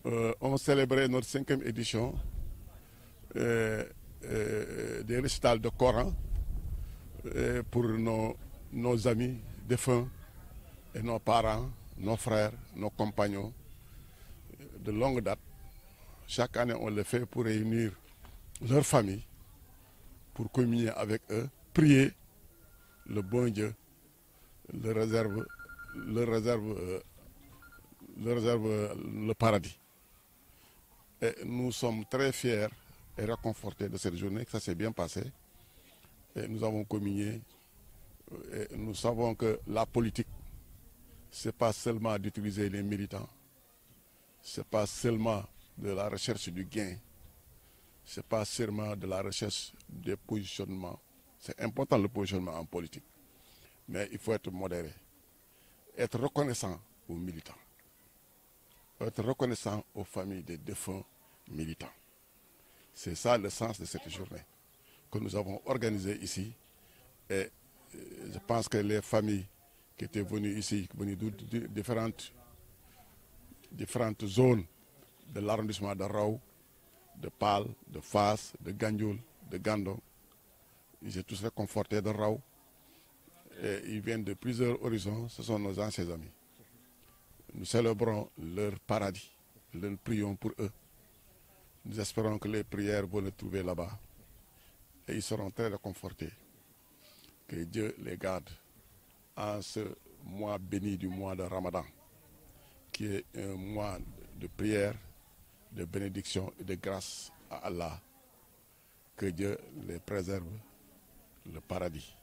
On célébrait notre 5e édition des récitals de Coran pour nos amis défunts et nos parents, nos frères, nos compagnons de longue date. Chaque année, on le fait pour réunir leur famille, pour communier avec eux, prier le bon Dieu, leur réserve, leur réserve, leur réserve le paradis. Et nous sommes très fiers et réconfortés de cette journée, que ça s'est bien passé. Et nous avons communié. Et nous savons que la politique, ce n'est pas seulement d'utiliser les militants, ce n'est pas seulement de la recherche du gain, ce n'est pas seulement de la recherche des positionnements. C'est important le positionnement en politique, mais il faut être modéré, être reconnaissant aux militants, être reconnaissant aux familles des défunts militants. C'est ça le sens de cette journée que nous avons organisée ici. Et je pense que les familles qui étaient venues ici, venues de différentes zones de l'arrondissement de Raou, de Pal, de Fas, de Gandioul, de Gando, ils étaient tous réconfortés de Raou. Et ils viennent de plusieurs horizons, ce sont nos anciens amis. Nous célébrons leur paradis, nous prions pour eux. Nous espérons que les prières vont les trouver là-bas et ils seront très réconfortés. Que Dieu les garde en ce mois béni du mois de Ramadan, qui est un mois de prière, de bénédiction et de grâce à Allah. Que Dieu les préserve le paradis.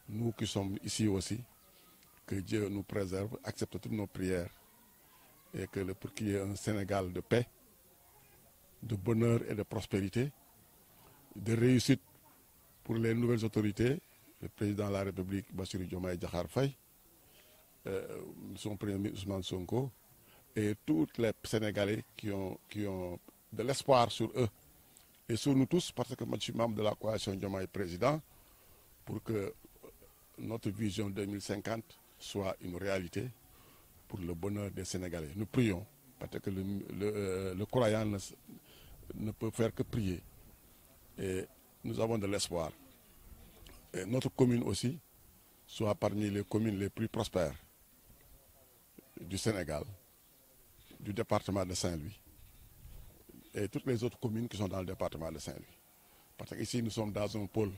Nous qui sommes ici aussi, que Dieu nous préserve, accepte toutes nos prières et que pour qu'il y ait un Sénégal de paix, de bonheur et de prospérité, de réussite pour les nouvelles autorités, le président de la République, Bassirou Diomaye Diakhar Faye, son premier ministre Ousmane Sonko, et tous les Sénégalais qui ont de l'espoir sur eux et sur nous tous, parce que moi je suis membre de la coalition Diomaye Président, pour que notre vision 2050 soit une réalité pour le bonheur des Sénégalais. Nous prions, parce que le croyant ne peut faire que prier. Et nous avons de l'espoir. Et notre commune aussi soit parmi les communes les plus prospères du Sénégal, du département de Saint-Louis et toutes les autres communes qui sont dans le département de Saint-Louis. Parce qu'ici, nous sommes dans un pôle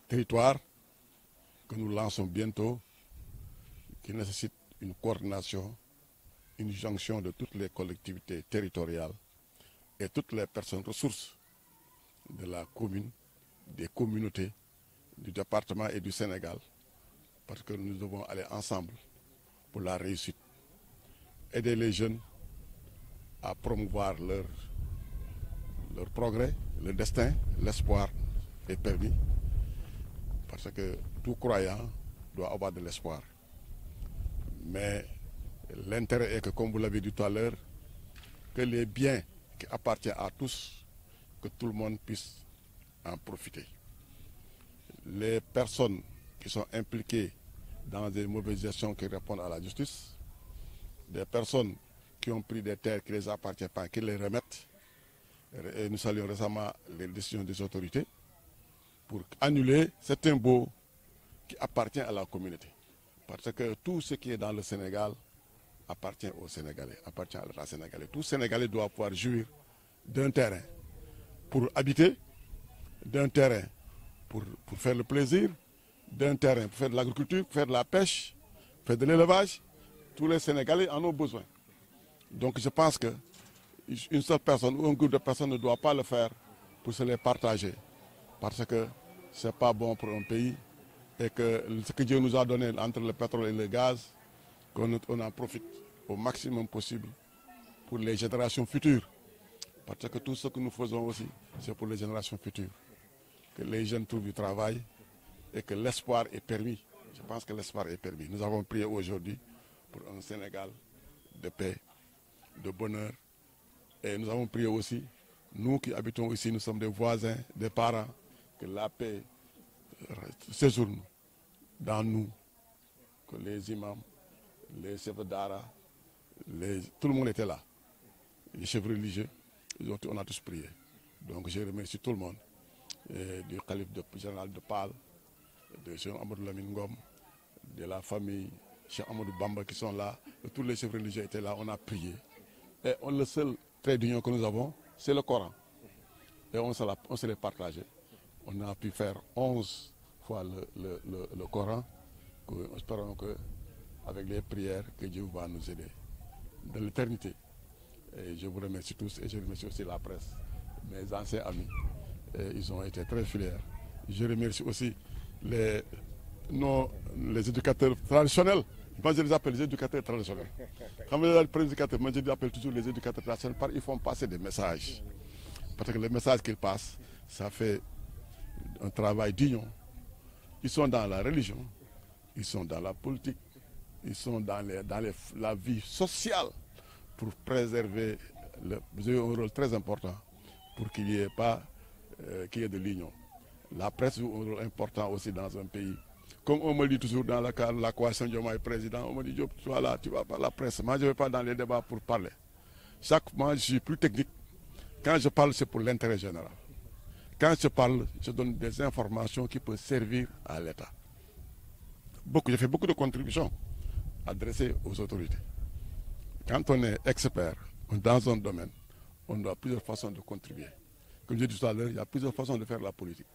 territoire que nous lançons bientôt, qui nécessite une coordination, une jonction de toutes les collectivités territoriales et toutes les personnes ressources de la commune, des communautés, du département et du Sénégal, parce que nous devons aller ensemble pour la réussite. Aider les jeunes à promouvoir leur progrès, leur destin, l'espoir est permis, parce que tout croyant doit avoir de l'espoir. Mais l'intérêt est que, comme vous l'avez dit tout à l'heure, que les biens qui appartiennent à tous, que tout le monde puisse en profiter. Les personnes qui sont impliquées dans des mauvaises gestions qui répondent à la justice, des personnes qui ont pris des terres qui ne les appartiennent pas, qui les remettent. Et nous saluons récemment les décisions des autorités pour annuler cet impôt qui appartient à la communauté. Parce que tout ce qui est dans le Sénégal appartient aux Sénégalais, appartient à la Sénégalais. Tout Sénégalais doit pouvoir jouir d'un terrain pour habiter, d'un terrain pour faire le plaisir, d'un terrain pour faire de l'agriculture, pour faire de la pêche, pour faire de l'élevage. Tous les Sénégalais en ont besoin. Donc je pense qu'une seule personne ou un groupe de personnes ne doit pas le faire pour se les partager. Parce que ce n'est pas bon pour un pays et que ce que Dieu nous a donné entre le pétrole et le gaz, qu'on en profite au maximum possible pour les générations futures. Parce que tout ce que nous faisons aussi, c'est pour les générations futures. Que les jeunes trouvent du travail et que l'espoir est permis. Je pense que l'espoir est permis. Nous avons prié aujourd'hui pour un Sénégal de paix, de bonheur. Et nous avons prié aussi, nous qui habitons ici, nous sommes des voisins, des parents, que la paix séjourne dans nous, que les imams, les chefs d'Ara, tout le monde était là. les chefs religieux, on a tous prié. Donc je remercie tout le monde, du calife général de Pâle, de Cheikh Amadou Lamine Ngom, de la famille Cheikh Amadou Bamba qui sont là. Tous les chefs religieux étaient là, on a prié. Et le seul trait d'union que nous avons, c'est le Coran. Et on se l'est partagé. On a pu faire 11 fois le Coran. Espérons qu'avec les prières, que Dieu va nous aider de l'éternité. Et je vous remercie tous et je remercie aussi la presse, mes anciens amis. Et ils ont été très fidèles. Je remercie aussi les éducateurs traditionnels. Moi, je les appelle les éducateurs traditionnels. Quand je les prédicateurs, moi, je les appelle toujours les éducateurs traditionnels parce qu'ils font passer des messages. Parce que les messages qu'ils passent, ça fait un travail d'union. Ils sont dans la religion, ils sont dans la politique, ils sont dans la vie sociale pour préserver, ils ont un rôle très important pour qu'il n'y ait pas de l'union. La presse joue un rôle important aussi dans un pays. Comme on me dit toujours dans la coalition Diomaye président, on me dit Diop, voilà, tu vas par la presse. Moi, je ne vais pas dans les débats pour parler. Chaque mois, je suis plus technique. Quand je parle, c'est pour l'intérêt général. Quand je parle, je donne des informations qui peuvent servir à l'État. J'ai fait beaucoup de contributions adressées aux autorités. Quand on est expert dans un domaine, on a plusieurs façons de contribuer. Comme j'ai dit tout à l'heure, il y a plusieurs façons de faire la politique.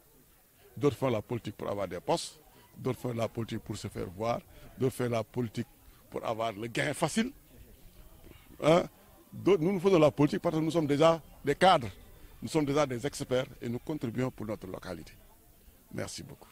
D'autres font la politique pour avoir des postes, d'autres font la politique pour se faire voir, d'autres font la politique pour avoir le gain facile. Hein? Nous faisons la politique parce que nous sommes déjà des cadres, nous sommes déjà des experts et nous contribuons pour notre localité. Merci beaucoup.